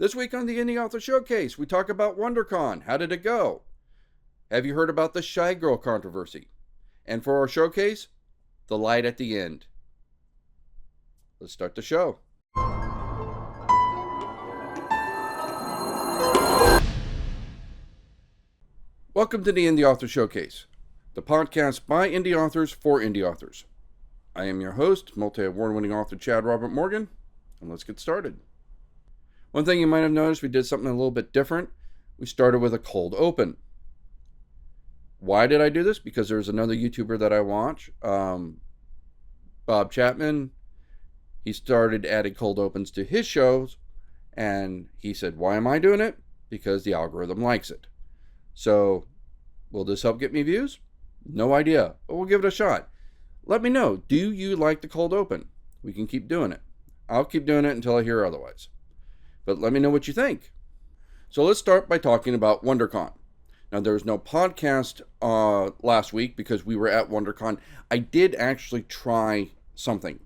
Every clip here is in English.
This week on the Indie Author Showcase, we talk about Wondercon. How did it go? Have you heard about the Shy Girl controversy? And for our showcase, the light at the end. Let's start the show. Welcome to the Indie Author Showcase, the podcast by indie authors for indie authors. I am your host, multi-award-winning author Chad Robert Morgan, and let's get started. One thing you might have noticed, we did something a little bit different. We started with a cold open. Why did I do this? Because there's another YouTuber that I watch, Bob Chapman. He started adding cold opens to his shows, and he said, why am I doing it? Because the algorithm likes it. So, will this help get me views? No idea, but we'll give it a shot. Let me know, do you like the cold open? We can keep doing it. I'll keep doing it until I hear otherwise. But let me know what you think. So let's start by talking about Wondercon. Now, there was no podcast last week because we were at Wondercon. I did actually try something.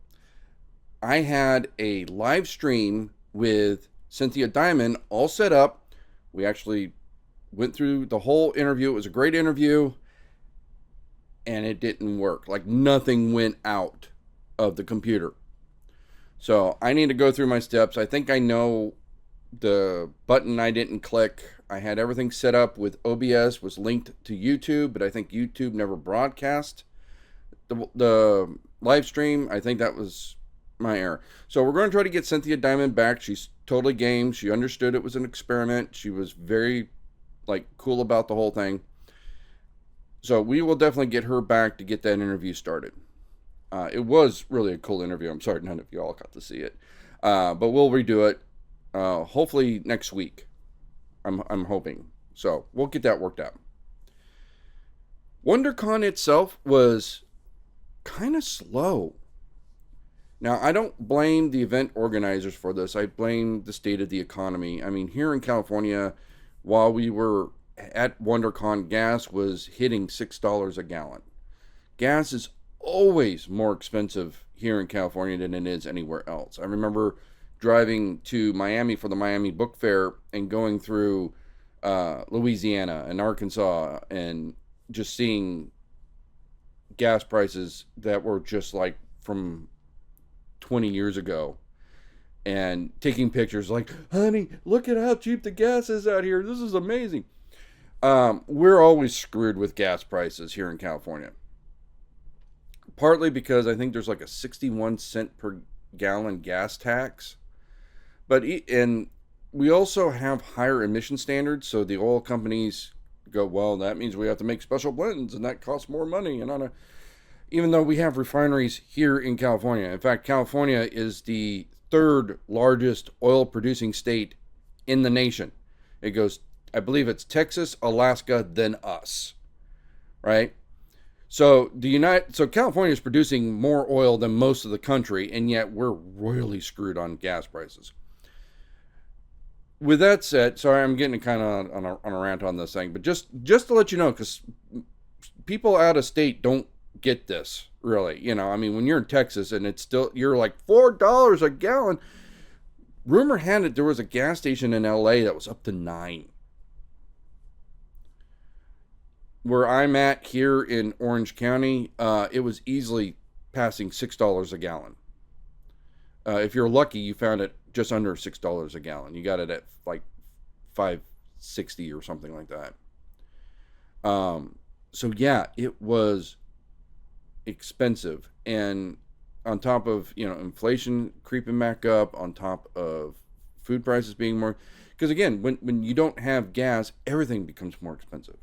I had a live stream with Cynthia Diamond all set up. We actually went through the whole interview. It was a great interview. And it didn't work. Like, nothing went out of the computer. So I need to go through my steps. I think I know the button I didn't click. I had everything set up with OBS, was linked to YouTube, but I think YouTube never broadcast the live stream. I think that was my error. So we're going to try to get Cynthia Diamond back. She's totally game. She understood it was an experiment. She was very cool about the whole thing. So we will definitely get her back to get that interview started. It was really a cool interview. I'm sorry none of you all got to see it. But we'll redo it. Hopefully next week. I'm hoping. So we'll get that worked out. WonderCon itself was kind of slow. Now, I don't blame the event organizers for this. I blame the state of the economy. I mean, here in California, while we were at WonderCon, gas was hitting $6 a gallon. Gas is always more expensive here in California than it is anywhere else. I remember driving to Miami for the Miami Book Fair and going through Louisiana and Arkansas and just seeing gas prices that were just like from 20 years ago and taking pictures like, honey, look at how cheap the gas is out here. This is amazing. We're always screwed with gas prices here in California. Partly because I think there's like a 61 cent per gallon gas tax. And we also have higher emission standards, so the oil companies go, well, that means we have to make special blends, and that costs more money. And even though we have refineries here in California. In fact, California is the third largest oil-producing state in the nation. It goes, I believe it's Texas, Alaska, then us, right? So California is producing more oil than most of the country, and yet we're really screwed on gas prices. With that said, sorry, I'm getting kind of on a rant on this thing, but just to let you know, because people out of state don't get this, really. I mean, when you're in Texas and you're like $4 a gallon. Rumor had it there was a gas station in LA that was up to $9. Where I'm at here in Orange County, it was easily passing $6 a gallon. If you're lucky, you found it just under $6 a gallon. You got it at like $5.60 or something like that. So yeah, it was expensive. And on top of, inflation creeping back up, on top of food prices being more, because again, when you don't have gas, everything becomes more expensive.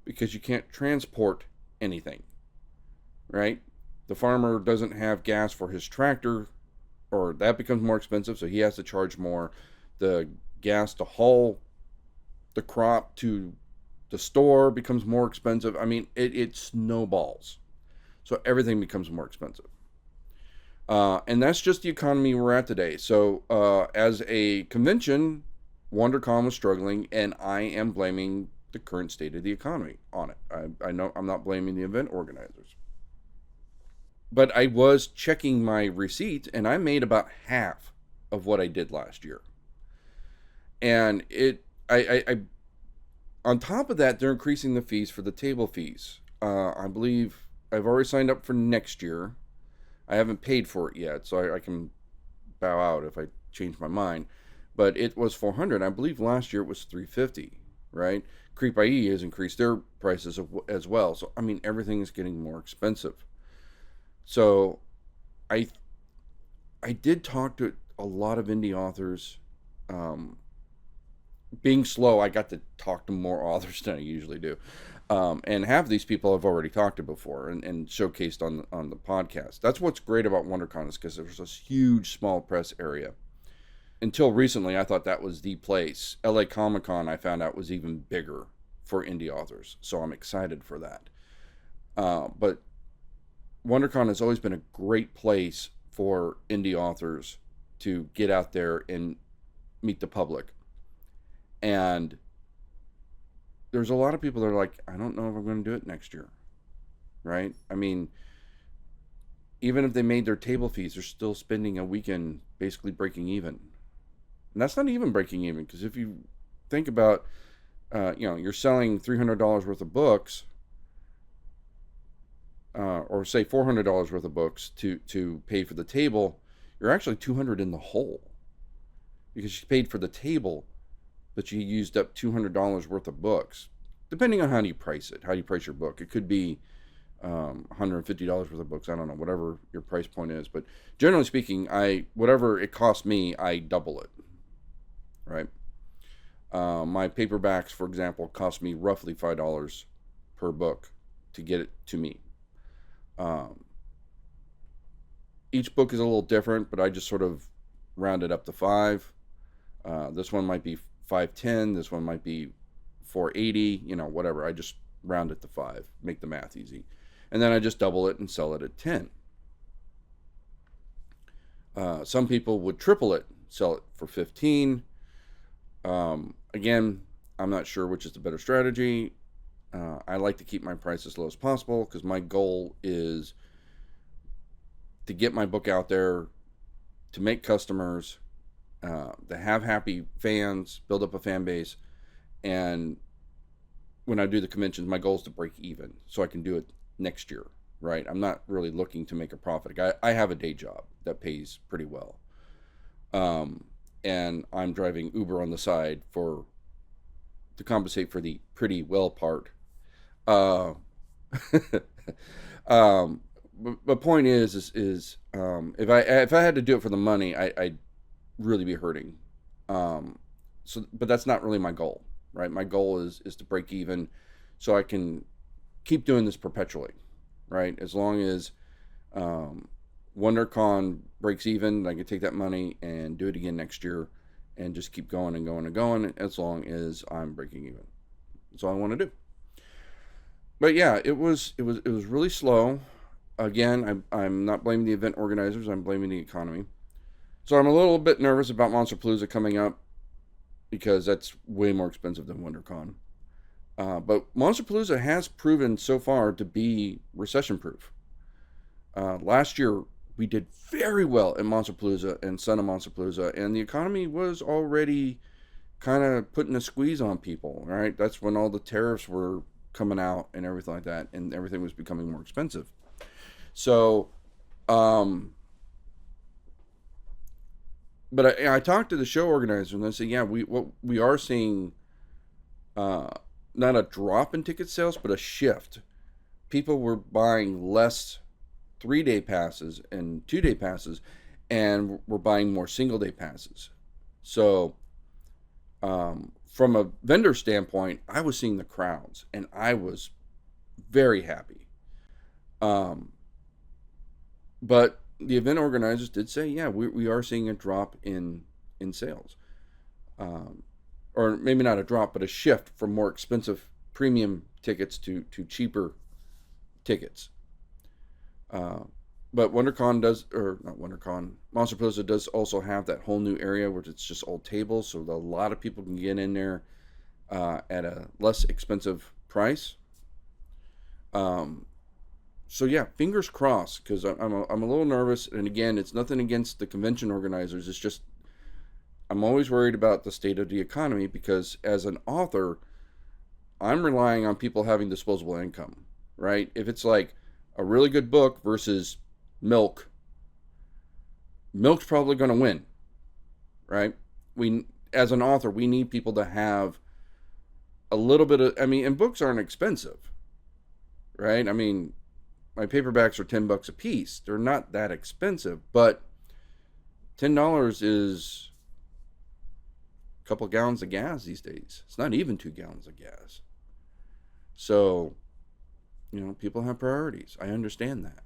Because you can't transport anything, right? The farmer doesn't have gas for his tractor, or that becomes more expensive, so he has to charge more. The gas to haul the crop to the store becomes more expensive. I mean, it snowballs. So everything becomes more expensive. And that's just the economy we're at today. So as a convention, WonderCon was struggling, and I am blaming the current state of the economy on it. I know I'm not blaming the event organizers. But I was checking my receipts, and I made about half of what I did last year. And on top of that, they're increasing the fees for the table fees. I believe I've already signed up for next year. I haven't paid for it yet, so I can bow out if I change my mind. But it was 400. I believe last year it was 350. Right? Creep IE has increased their prices as well. So I mean, everything is getting more expensive. So I I did talk to a lot of indie authors. Um, Being slow, I got to talk to more authors than I usually do. And half of these people I've already talked to before and showcased on the podcast. That's what's great about WonderCon is because there's this huge small press area. Until recently, I thought that was the place. LA Comic Con, I found out, was even bigger for indie authors. So I'm excited for that. But WonderCon has always been a great place for indie authors to get out there and meet the public. And there's a lot of people that are like, I don't know if I'm going to do it next year. Right? I mean, even if they made their table fees, they're still spending a weekend basically breaking even. And that's not even breaking even, because if you think about, you're selling $300 worth of books, or say $400 worth of books to pay for the table, you're actually $200 in the hole, because you paid for the table, but you used up $200 worth of books, depending on how you price it, how you price your book. It could be $150 worth of books. I don't know, whatever your price point is. But generally speaking, whatever it costs me, I double it, right? My paperbacks, for example, cost me roughly $5 per book to get it to me. Each book is a little different, but I just sort of rounded up to 5. This one might be 510. This one might be 480. Whatever. I just round it to 5. Make the math easy, and then I just double it and sell it at 10. Some people would triple it, sell it for 15. Again, I'm not sure which is the better strategy. I like to keep my price as low as possible because my goal is to get my book out there, to make customers, to have happy fans, build up a fan base, and when I do the conventions, my goal is to break even so I can do it next year, right? I'm not really looking to make a profit. I have a day job that pays pretty well, and I'm driving Uber on the side to compensate for the pretty well part. But point is if I had to do it for the money, I'd really be hurting. But that's not really my goal, right? My goal is to break even, so I can keep doing this perpetually, right? As long as WonderCon breaks even, I can take that money and do it again next year, and just keep going and going and going as long as I'm breaking even. That's all I want to do. But yeah, it was really slow. Again, I'm not blaming the event organizers. I'm blaming the economy. So I'm a little bit nervous about Monsterpalooza coming up because that's way more expensive than WonderCon. But Monsterpalooza has proven so far to be recession-proof. Last year, we did very well at Monsterpalooza and Son of Monsterpalooza, and the economy was already kind of putting a squeeze on people, right? That's when all the tariffs were coming out and everything like that, and everything was becoming more expensive. So, but I talked to the show organizer, and they said, yeah, we are seeing not a drop in ticket sales, but a shift. People were buying less 3-day passes and 2-day passes, and we're buying more single-day passes. So, from a vendor standpoint, I was seeing the crowds, and I was very happy. But the event organizers did say, yeah, we are seeing a drop in sales. Or maybe not a drop, but a shift from more expensive premium tickets to cheaper tickets. But WonderCon Monsterpalooza does also have that whole new area where it's just all tables, so a lot of people can get in there at a less expensive price. So yeah, fingers crossed, because I'm a little nervous. And again, it's nothing against the convention organizers. It's just I'm always worried about the state of the economy because as an author, I'm relying on people having disposable income, right? If it's like a really good book versus milk, milk's probably going to win, right? We, as an author, we need people to have a little bit of, I mean, and books aren't expensive, right? I mean, my paperbacks are $10 a piece. They're not that expensive, but $10 is a couple gallons of gas these days. It's not even 2 gallons of gas. So, people have priorities. I understand that.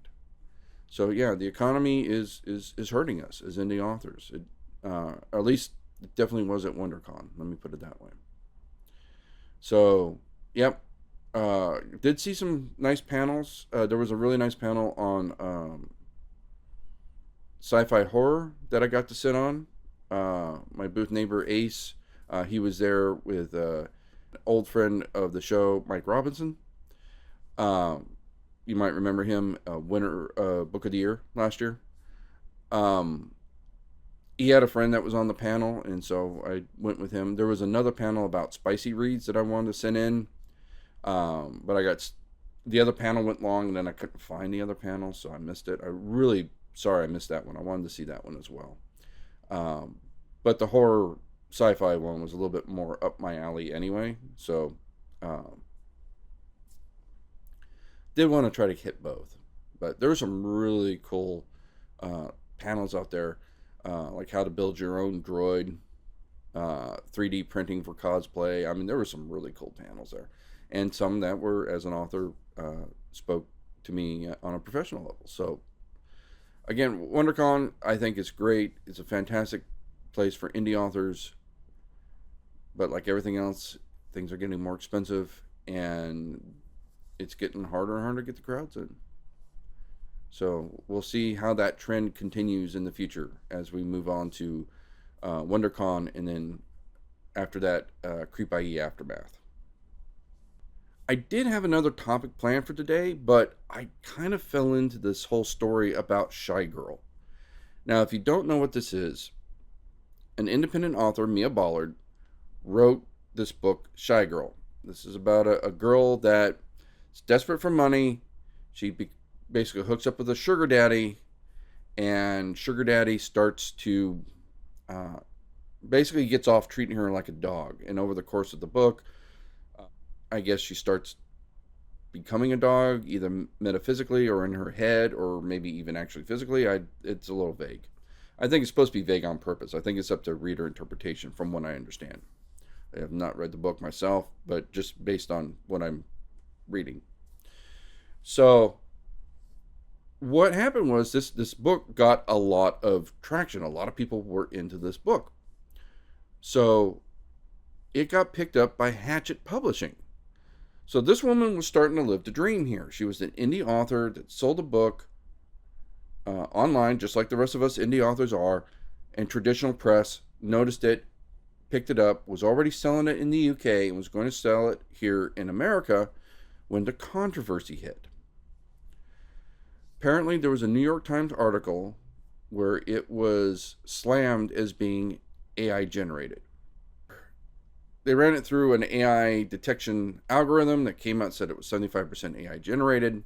So yeah, the economy is hurting us as indie authors. At least it definitely was at WonderCon. Let me put it that way. So, yep. Did see some nice panels. There was a really nice panel on sci-fi horror that I got to sit on. My booth neighbor Ace, he was there with an old friend of the show, Mike Robinson. You might remember him, winner Book of the Year last year. He had a friend that was on the panel, and so I went with him. There was another panel about spicy reads that I wanted to send in, but the other panel went long, and then I couldn't find the other panel, so I missed it. I'm really sorry I missed that one. I wanted to see that one as well. But the horror sci-fi one was a little bit more up my alley anyway, so did want to try to hit both. But there were some really cool panels out there, like how to build your own droid, 3D printing for cosplay. I mean, there were some really cool panels there, and some that were, as an author, spoke to me on a professional level. So again, WonderCon, I think is great. It's a fantastic place for indie authors, but like everything else, things are getting more expensive, and it's getting harder and harder to get the crowds in. So we'll see how that trend continues in the future as we move on to WonderCon, and then after that, Creep IE Aftermath. I did have another topic planned for today, but I kind of fell into this whole story about Shy Girl. Now, if you don't know what this is, an independent author, Mia Ballard, wrote this book, Shy Girl. This is about a girl that is desperate for money. She basically hooks up with a sugar daddy, and sugar daddy starts to basically gets off treating her like a dog. And over the course of the book, I guess she starts becoming a dog, either metaphysically or in her head, or maybe even actually physically. It's a little vague. I think it's supposed to be vague on purpose. I think it's up to reader interpretation, from what I understand. I have not read the book myself, but just based on what I'm reading. So what happened was this book got a lot of traction. A lot of people were into this book. So it got picked up by Hachette Publishing. So this woman was starting to live the dream here. She was an indie author that sold a book online, just like the rest of us indie authors are, and traditional press noticed it, picked it up, was already selling it in the UK, and was going to sell it here in America when the controversy hit. Apparently, there was a New York Times article where it was slammed as being AI generated. They ran it through an AI detection algorithm that came out and said it was 75% AI generated.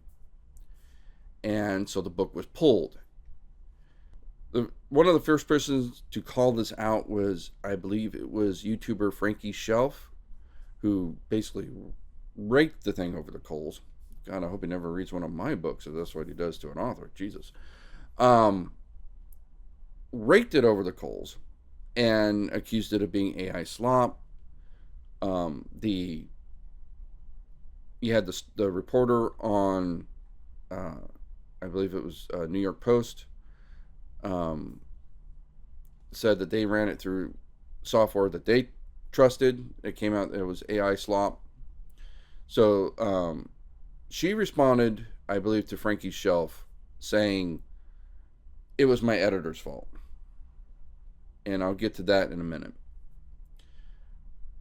And so the book was pulled. One of the first persons to call this out was, I believe it was YouTuber Frankie Shelf, who basically raked the thing over the coals. God, I hope he never reads one of my books if that's what he does to an author. Jesus. Raked it over the coals and accused it of being AI slop. You had the reporter on, I believe it was New York Post, said that they ran it through software that they trusted. It came out that it was AI slop. So she responded, I believe, to Frankie's Shelf saying it was my editor's fault. And I'll get to that in a minute.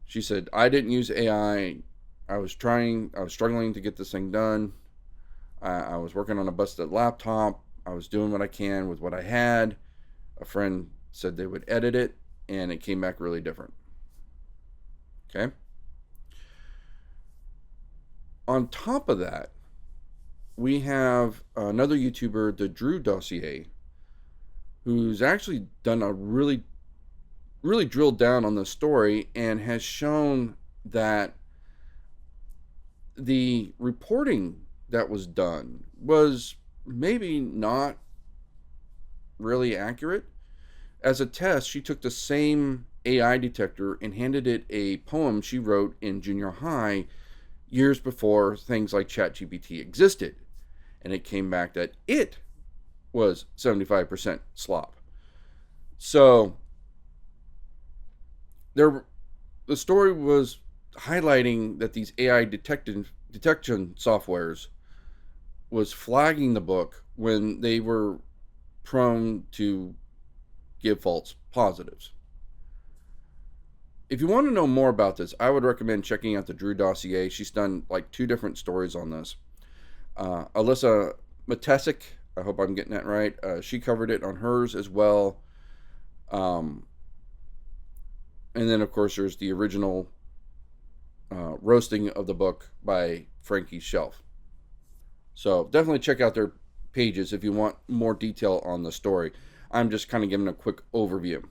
She said, I didn't use AI. I was struggling to get this thing done. I was working on a busted laptop. I was doing what I can with what I had. A friend said they would edit it, and it came back really different. Okay. On top of that, we have another YouTuber, the Drew Dossier, who's actually done a really drilled down on the story and has shown that the reporting that was done was maybe not really accurate. As a test, she took the same AI detector and handed it a poem she wrote in junior high years before things like ChatGPT existed. And it came back that it was 75% slop. So the story was highlighting that these AI detection softwares was flagging the book when they were prone to give false positives. If you want to know more about this, I would recommend checking out the Drew Dossier. She's done like 2 different stories on this. Alyssa Matesic, I hope I'm getting that right. She covered it on hers as well. And then, of course, there's the original roasting of the book by Frankie Shelf. So definitely check out their pages if you want more detail on the story. I'm just kind of giving a quick overview.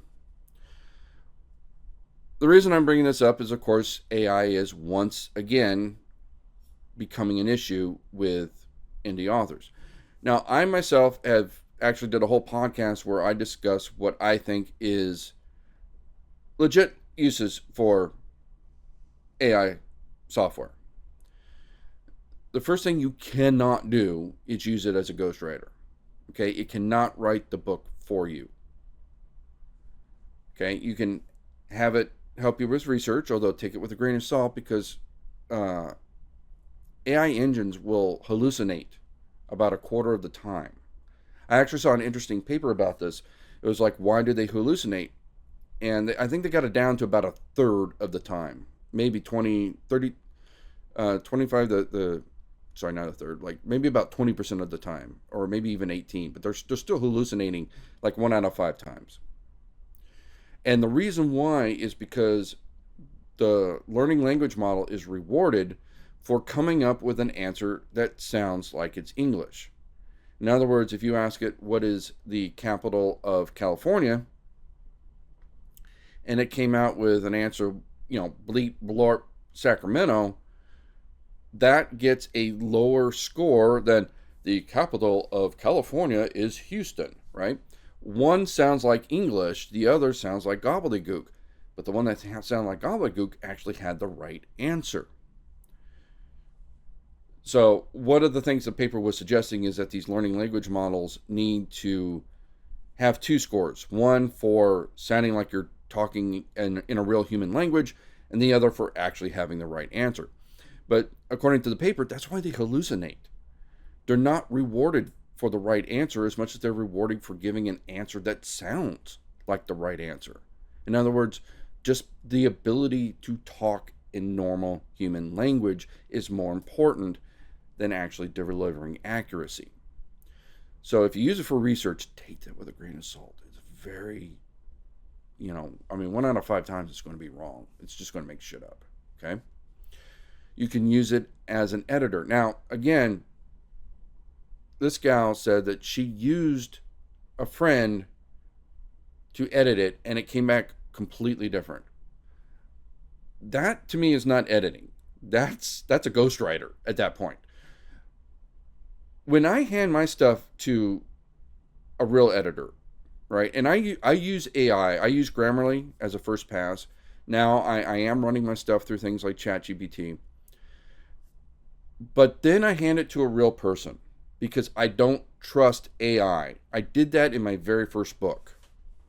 The reason I'm bringing this up is, of course, AI is once again becoming an issue with indie authors. Now, I myself have actually did a whole podcast where I discuss what I think is legit uses for AI software. The first thing you cannot do is use it as a ghostwriter. Okay, it cannot write the book for you. Okay, you can have it help you with research, although take it with a grain of salt, because AI engines will hallucinate about a quarter of the time. I actually saw an interesting paper about this. It was like, why do they hallucinate? And I think they got it down to about a third of the time. Maybe 20, 30, 25, sorry, not a third, like maybe about 20% of the time, or maybe even 18, but they're still hallucinating like 1 out of 5 times. And the reason why is because the learning language model is rewarded for coming up with an answer that sounds like it's English. In other words, if you ask it, what is the capital of California? And it came out with an answer, bleep, blorp, Sacramento, that gets a lower score than the capital of California is Houston, right? One sounds like English, the other sounds like gobbledygook. But the one that sounded like gobbledygook actually had the right answer. So one of the things the paper was suggesting is that these learning language models need to have 2 scores. One for sounding like you're talking in a real human language, and the other for actually having the right answer. But according to the paper, that's why they hallucinate. They're not rewarded for the right answer as much as they're rewarding for giving an answer that sounds like the right answer. In other words, just the ability to talk in normal human language is more important than actually delivering accuracy. So if you use it for research, take that with a grain of salt. It's very, 1 out of 5 times it's going to be wrong. It's just going to make shit up, okay? You can use it as an editor. Now, again, this gal said that she used a friend to edit it, and it came back completely different. That, to me, is not editing. That's a ghostwriter at that point. When I hand my stuff to a real editor, right, and I use AI, I use Grammarly as a first pass. Now I am running my stuff through things like ChatGPT. But then I hand it to a real person because I don't trust AI. I did that in my very first book,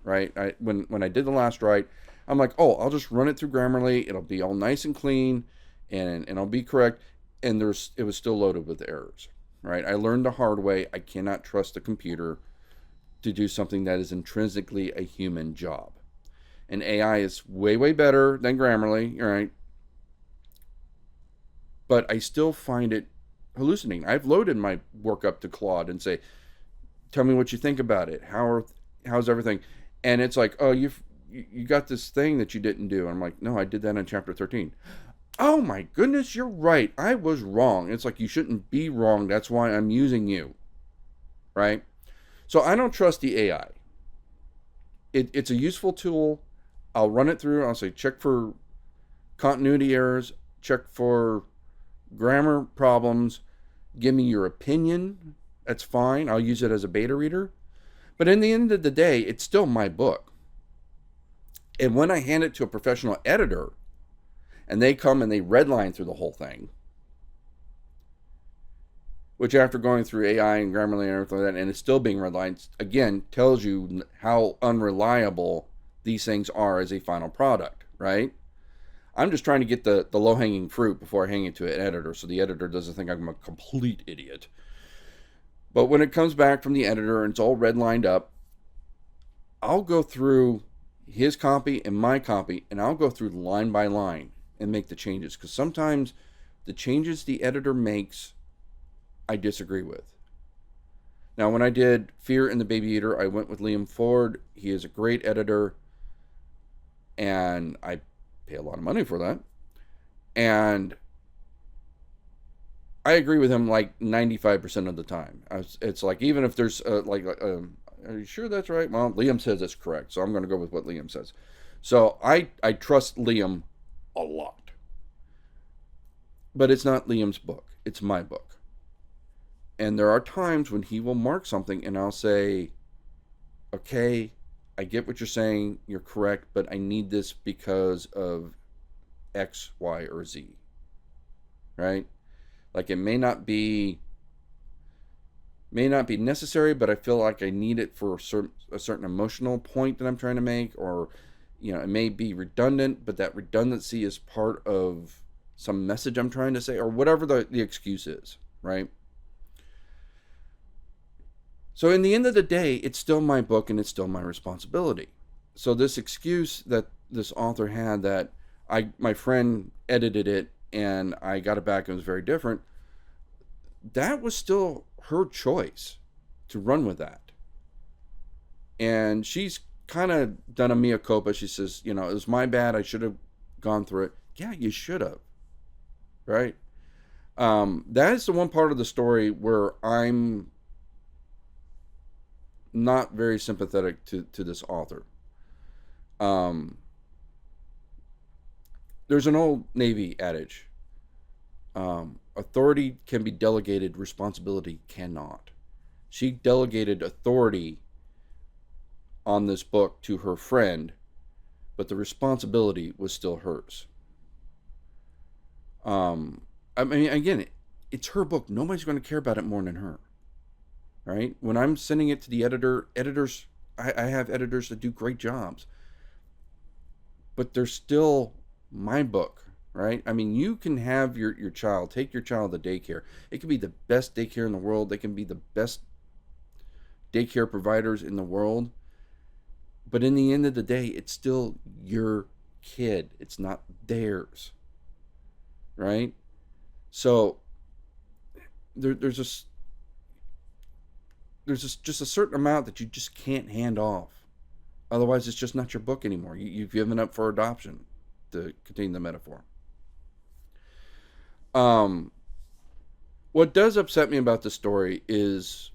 right? When I did The Last Rite, I'm like, oh, I'll just run it through Grammarly. It'll be all nice and clean, and I'll be correct. And it was still loaded with errors, right? I learned the hard way. I cannot trust the computer to do something that is intrinsically a human job. And AI is way, way better than Grammarly, right? But I still find it hallucinating. I've loaded my work up to Claude and say, tell me what you think about it. How's everything? And it's like, oh, you got this thing that you didn't do. And I'm like, no, I did that in chapter 13. Oh my goodness, you're right. I was wrong. It's like, you shouldn't be wrong. That's why I'm using you. Right? So I don't trust the AI. It's a useful tool. I'll run it through. I'll say, check for continuity errors, check for grammar problems, give me your opinion. That's fine. I'll use it as a beta reader. But in the end of the day, it's still my book. And when I hand it to a professional editor, and they come and they redline through the whole thing, which after going through AI and Grammarly and everything like that, and it's still being redlined, again, tells you how unreliable these things are as a final product, right? I'm just trying to get the low-hanging fruit before I hang it to an editor, so the editor doesn't think I'm a complete idiot. But when it comes back from the editor and it's all redlined up, I'll go through his copy and my copy, and I'll go through line by line and make the changes. Because sometimes the changes the editor makes, I disagree with. Now, when I did Fear and the Baby Eater, I went with Liam Ford. He is a great editor, and I pay a lot of money for that. And I agree with him like 95% of the time. It's like, even if there's are you sure that's right? Well, Liam says it's correct, so I'm going to go with what Liam says. So I trust Liam a lot. But it's not Liam's book. It's my book. And there are times when he will mark something and I'll say, okay, I get what you're saying. You're correct, but I need this because of X, Y, or Z. Right? Like, it may not be necessary, but I feel like I need it for a certain emotional point that I'm trying to make, or, it may be redundant, but that redundancy is part of some message I'm trying to say, or whatever the excuse is, right? So in the end of the day, it's still my book and it's still my responsibility. So this excuse that this author had, that my friend edited it and I got it back and it was very different, that was still her choice to run with that. And she's kind of done a mea culpa. She says, it was my bad. I should have gone through it. Yeah, you should have. Right? That is the one part of the story where I'm not very sympathetic to this author. There's an old Navy adage. Authority can be delegated, responsibility cannot. She delegated authority on this book to her friend, but the responsibility was still hers. I mean, again, it's her book. Nobody's going to care about it more than her. Right? When I'm sending it to the editors, I have editors that do great jobs. But they're still my book. Right? I mean, you can have your child, take your child to daycare. It can be the best daycare in the world. They can be the best daycare providers in the world. But in the end of the day, it's still your kid. It's not theirs. Right? So there's just a certain amount that you just can't hand off. Otherwise, it's just not your book anymore. You've given up for adoption, to continue the metaphor. What does upset me about the story is,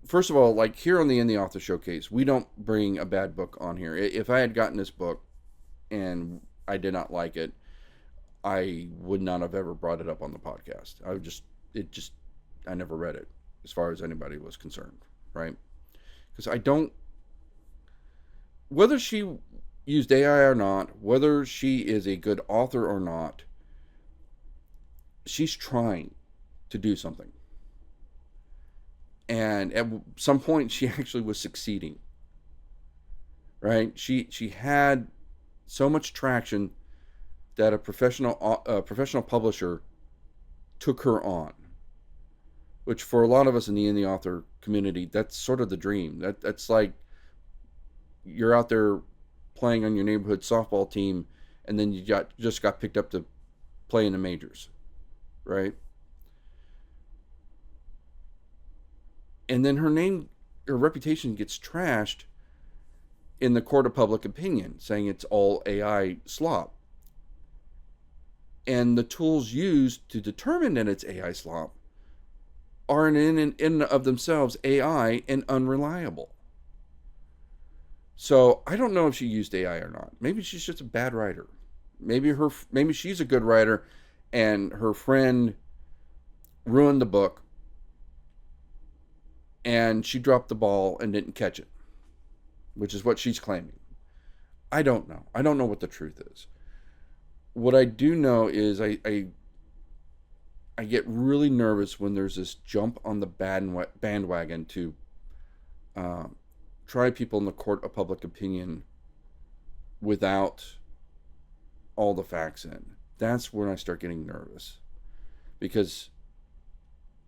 first of all, like here on the Indie Author Showcase, we don't bring a bad book on here. If I had gotten this book and I did not like it, I would not have ever brought it up on the podcast. I never read it as far as anybody was concerned, right? Because whether she used AI or not, whether she is a good author or not, she's trying to do something. And at some point, she actually was succeeding, right? She had so much traction that a professional publisher took her on, which for a lot of us in the indie author community, that's sort of the dream. That's like you're out there playing on your neighborhood softball team, and then you just got picked up to play in the majors, right? And then her reputation gets trashed, in the court of public opinion, saying it's all AI slop. And the tools used to determine that it's AI slop are in and of themselves AI and unreliable. So I don't know if she used AI or not. Maybe she's just a bad writer. Maybe she's a good writer, and her friend ruined the book, and she dropped the ball and didn't catch it, which is what she's claiming. I don't know. I don't know what the truth is. What I do know is I get really nervous when there's this jump on the bandwagon to try people in the court of public opinion without all the facts in. That's when I start getting nervous, because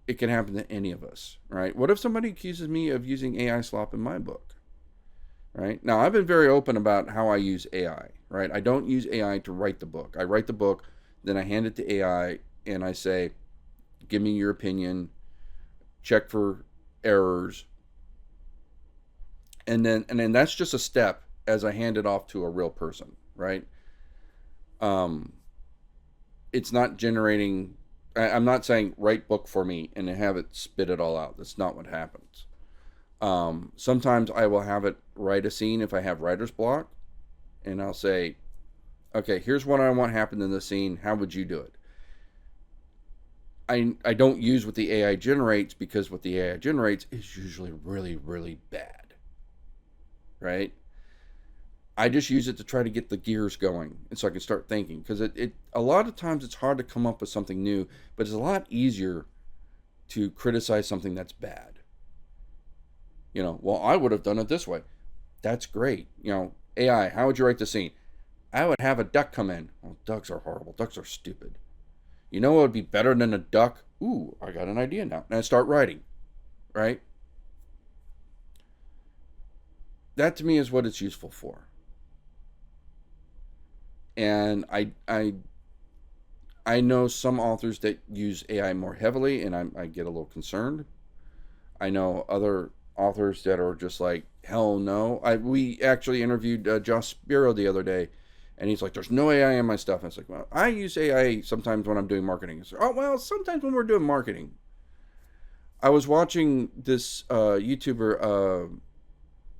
it can happen to any of us, right? What if somebody accuses me of using AI slop in my book, right? Now, I've been very open about how I use AI, right? I don't use AI to write the book. I write the book, then I hand it to AI, and I say, give me your opinion, check for errors, and then that's just a step as I hand it off to a real person, right? It's not generating. I'm not saying write book for me and have it spit it all out. That's not what happens. Sometimes I will have it write a scene if I have writer's block, and I'll say, okay, here's what I want happen in the scene. How would you do it? I don't use what the AI generates, because what the AI generates is usually really, really bad, right? I just use it to try to get the gears going, and so I can start thinking, because it a lot of times it's hard to come up with something new, but it's a lot easier to criticize something that's bad. Well, I would have done it this way. That's great. AI, how would you write the scene? I would have a duck come in. Well, ducks are horrible. Ducks are stupid. You know what would be better than a duck? Ooh, I got an idea now. And I start writing, right? That to me is what it's useful for. And I know some authors that use AI more heavily, and I get a little concerned. I know other authors that are just like, hell no. We actually interviewed Josh Spiro the other day, and he's like, there's no AI in my stuff. And it's like, well, I use AI sometimes when I'm doing marketing. So, oh, well, sometimes when we're doing marketing. I was watching this YouTuber,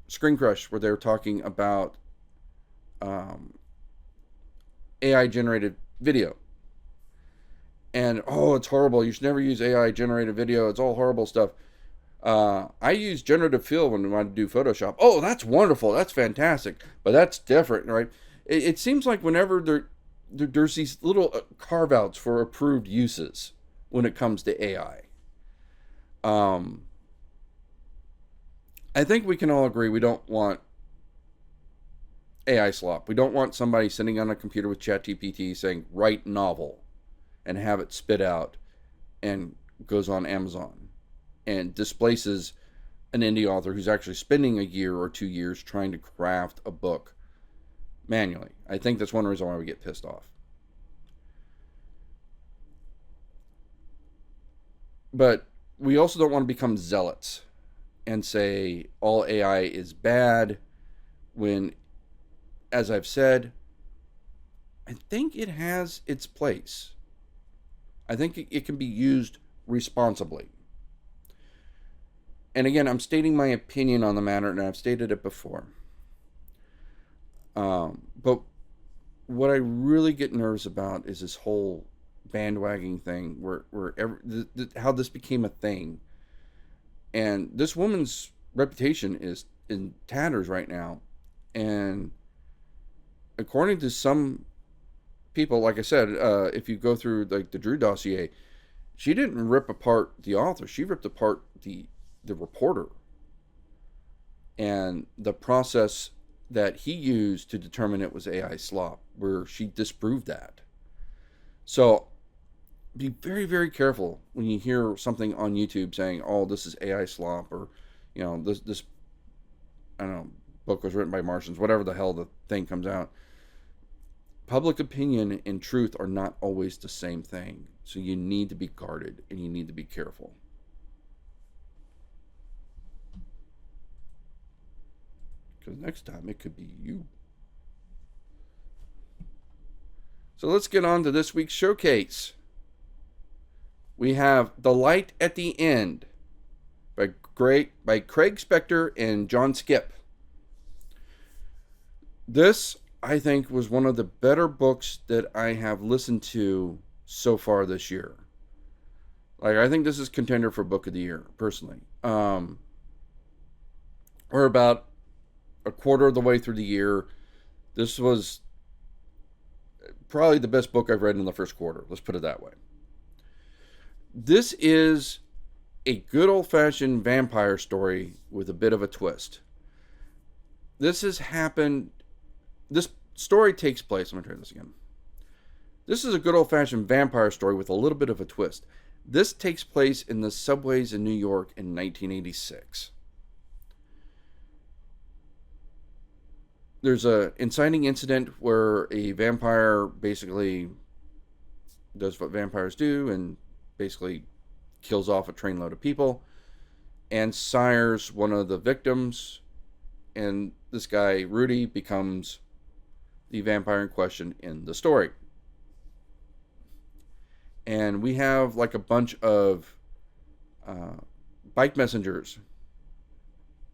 Screen Crush, where they were talking about AI generated video. And, oh, it's horrible. You should never use AI generated video. It's all horrible stuff. I use generative fill when I want to do Photoshop. Oh, that's wonderful. That's fantastic. But that's different, right? It seems like whenever there's these little carve-outs for approved uses when it comes to AI. I think we can all agree we don't want AI slop. We don't want somebody sitting on a computer with ChatGPT saying, write novel, and have it spit out and goes on Amazon and displaces an indie author who's actually spending a year or 2 years trying to craft a book manually. I think that's one reason why we get pissed off. But we also don't want to become zealots and say all AI is bad when, as I've said, I think it has its place. I think it can be used responsibly. And again, I'm stating my opinion on the matter, and I've stated it before. But what I really get nervous about is this whole bandwagon thing, where how this became a thing. And this woman's reputation is in tatters right now. And according to some people, like I said, if you go through like the Drew dossier, she didn't rip apart the author. She ripped apart the reporter and the process that he used to determine it was AI slop, where she disproved that. So be very, very careful when you hear something on YouTube saying, oh, this is AI slop, or this I don't know, book was written by Martians, whatever the hell the thing comes out. Public opinion and truth are not always the same thing. So you need to be guarded and you need to be careful. Because next time it could be you. So let's get on to this week's showcase. We have The Light at the End by Craig Spector and John Skip. This, I think, was one of the better books that I have listened to so far this year. Like, I think this is contender for Book of the Year, personally. We're about a quarter of the way through the year. This was probably the best book I've read in the first quarter. Let's put it that way. This is a good old-fashioned vampire story with a bit of a twist. This story takes place, I'm going to try this again. This is a good old-fashioned vampire story with a little bit of a twist. This takes place in the subways in New York in 1986. There's an inciting incident where a vampire basically does what vampires do and basically kills off a trainload of people and sires one of the victims, and this guy, Rudy, becomes the vampire in question in the story. And we have like a bunch of bike messengers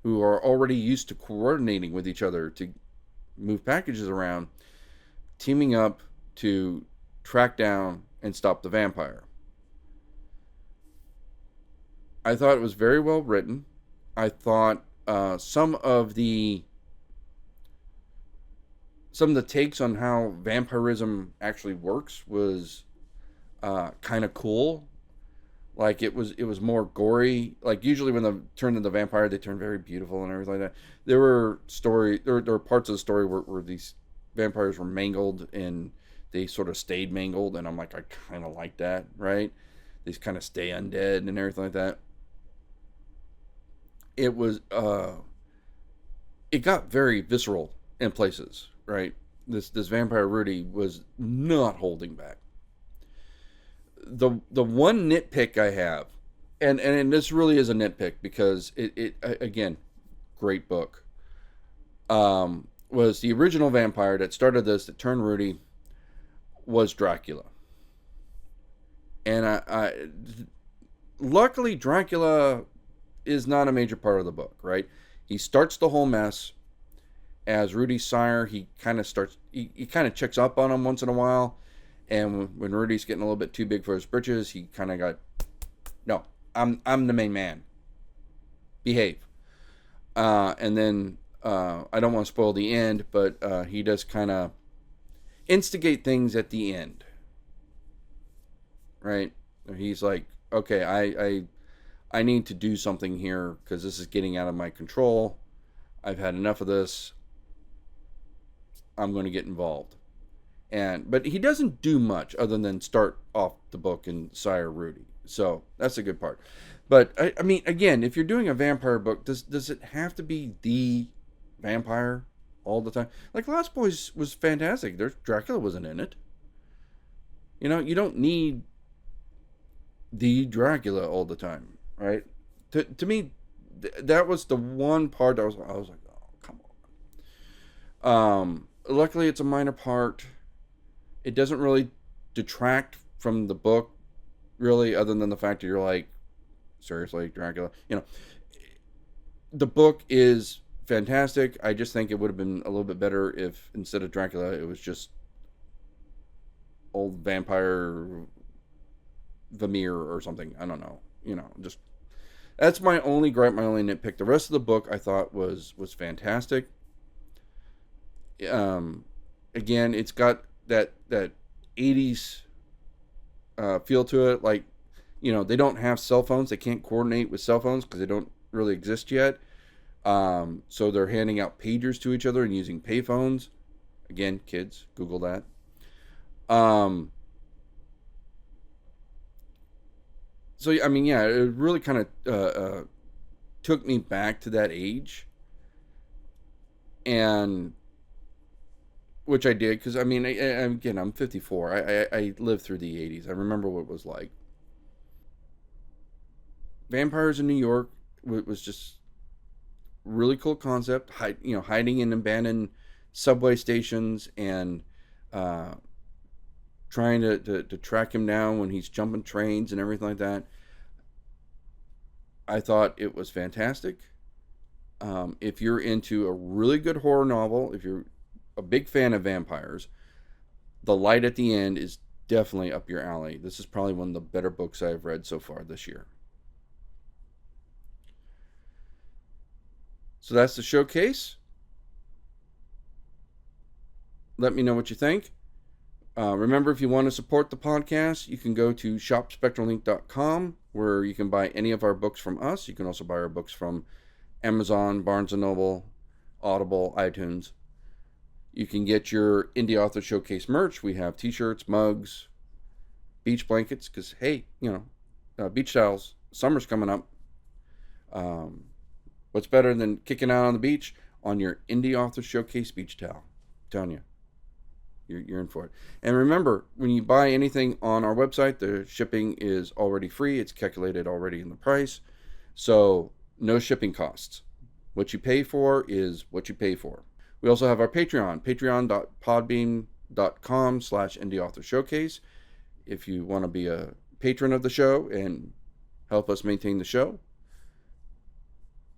who are already used to coordinating with each other to move packages around, teaming up to track down and stop the vampire. I thought it was very well written. I thought some of the takes on how vampirism actually works was kind of cool. Like it was more gory. Like usually when they turn into vampire, they turn very beautiful and everything like that. There were parts of the story where these vampires were mangled and they sort of stayed mangled, and I'm like, I kind of like that, right? They kind of stay undead and everything like that. It was it got very visceral in places, right? This vampire Rudy was not holding back. The one nitpick I have, and this really is a nitpick because it again, great book. Was the original vampire that started this, that turned Rudy, was Dracula. And I luckily Dracula is not a major part of the book, right? He starts the whole mess as Rudy's sire. He kind of checks up on him once in a while. And when Rudy's getting a little bit too big for his britches, he kind of got, no, I'm the main man. Behave. And then I don't want to spoil the end, but he does kind of instigate things at the end. Right? He's like, okay, I need to do something here because this is getting out of my control. I've had enough of this. I'm going to get involved. But he doesn't do much other than start off the book and sire Rudy. So that's a good part. But I mean, again, if you're doing a vampire book, does it have to be the vampire all the time? Like Lost Boys was fantastic. Dracula wasn't in it. You know, you don't need the Dracula all the time, right? To me, that was the one part that I was like, oh, come on. Luckily, it's a minor part. It doesn't really detract from the book, really, other than the fact that you're like, seriously, Dracula? You know, the book is fantastic. I just think it would have been a little bit better if instead of Dracula, it was just old vampire Vamir or something. I don't know. You know, just that's my only gripe, my only nitpick. The rest of the book I thought was fantastic. Again, it's got that 80s feel to it. Like, you know, they don't have cell phones. They can't coordinate with cell phones because they don't really exist yet. So they're handing out pagers to each other and using payphones. Again, kids, Google that. So, I mean, yeah, it really kind of took me back to that age. And which I did, because, I mean, again, I'm 54. I lived through the 80s. I remember what it was like. Vampires in New York was just really cool concept. Hiding in abandoned subway stations and trying to track him down when he's jumping trains and everything like that. I thought it was fantastic. If you're into a really good horror novel, if you're a big fan of vampires, The Light at the End is definitely up your alley. This is probably one of the better books I've read so far this year. So that's the showcase. Let me know what you think. Remember, if you want to support the podcast, you can go to shopspectralink.com, where you can buy any of our books from us. You can also buy our books from Amazon, Barnes & Noble, Audible, iTunes. You can get your Indie Author Showcase merch. We have t-shirts, mugs, beach blankets, because, hey, beach towels. Summer's coming up. What's better than kicking out on the beach on your Indie Author Showcase beach towel? I'm telling you. You're in for it. And remember, when you buy anything on our website, the shipping is already free. It's calculated already in the price. So no shipping costs. What you pay for is what you pay for. We also have our Patreon, patreon.podbean.com/Indie Author Showcase. If you want to be a patron of the show and help us maintain the show.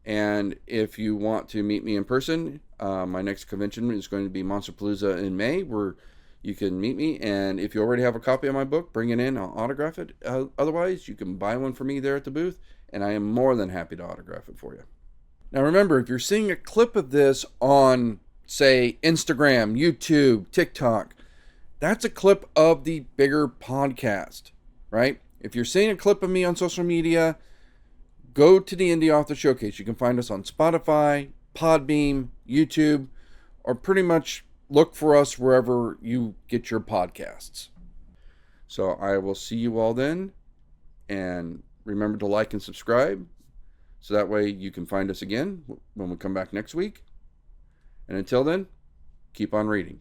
And if you want to meet me in person, my next convention is going to be Monsterpalooza in May, where you can meet me. And if you already have a copy of my book, bring it in. I'll autograph it. Otherwise, you can buy one for me there at the booth, and I am more than happy to autograph it for you. Now, remember, if you're seeing a clip of this on, say, Instagram, YouTube, TikTok, that's a clip of the bigger podcast, right? If you're seeing a clip of me on social media, go to the Indie Author Showcase. You can find us on Spotify, Podbean, YouTube, or pretty much look for us wherever you get your podcasts. So I will see you all then. And remember to like and subscribe, so that way you can find us again when we come back next week. And until then, keep on reading.